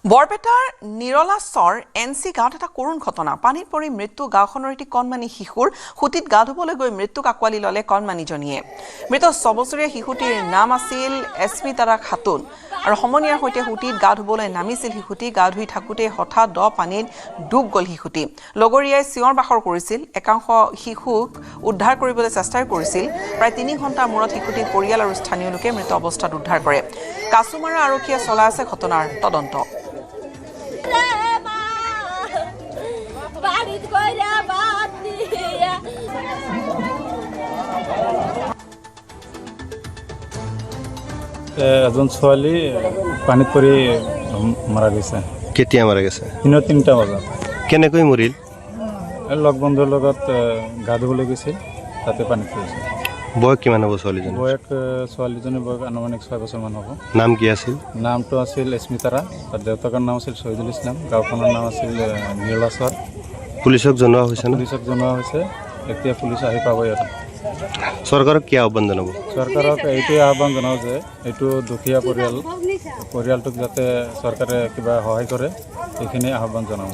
বৰপেটাৰ নিৰলাচৰ এনচি গাঁৱত এটা কৰুণ ঘটনা পানীত পৰি মৃত্যু গাঁওখনৰ এটি কণমানি শিশুৰ খুঁটিত গা ধুবলৈ গৈ মৃত্যুক আঁকোৱালি ল'লে কণমানিজনীয়ে মৃত 6 বছৰীয়া শিশুটিৰ নাম আছিল এস্মিতাৰা খাতুন আৰু সমনীয়াৰ সৈতে খুঁটিত গা ধুবলৈ নামিছিল শিশুটি গা ধুই থাকোঁতে হঠাৎ দ পানীত ডুব গ'ল শিশুটি লগৰীয়াই চিঞৰ বাখৰ কৰিছিল একাংশ শিশুক উদ্ধাৰ কৰিবলৈ চেষ্টা কৰিছিল প্ৰায় 3 ঘণ্টাৰ মূৰত শিশুটিক পৰিয়াল আৰু স্থানীয় লোকে মৃত অৱস্থাত উদ্ধাৰ কৰে কাছুমাৰা আৰক্ষীয়ে চলাই আছে ঘটনাৰ তদন্ত এজন ছোৱালী পানীত পৰি মাৰা গৈছে। কেতিয়া মাৰা গৈছে? 3:03 বজাত। কেনেকৈ মৰিল? লগ বন্ধুৰ লগত গা ধুবলৈ গৈছিল, তাতে পানীত পৰিছে। বয়স কিমান হ'ব ছোৱালীজনী? ছোৱালীজনীৰ বয়স আনুমানিক 6 বছৰমান হ'ব। নাম কি আছিল? নামটো আছিল এস্মিতাৰা, তাৰ দেউতাকৰ নাম আছিল শহীদুল ইছলাম, গাঁওখনৰ নাম আছিল নিৰলাচৰ। পুলিচক জনোৱা হৈছে ন? পুলিচক জনোৱা হৈছে, এতিয়া পুলিচ আহি পাবই আৰু। চৰকাৰক কি আহ্বান জনাব? চৰকাৰক এইটোৱে আহ্বান জনাওঁ যে এইটো দুখীয়া পৰিয়ালটোক যাতে চৰকাৰে কিবা সহায় কৰে, এইখিনি আহ্বান জনাওঁ।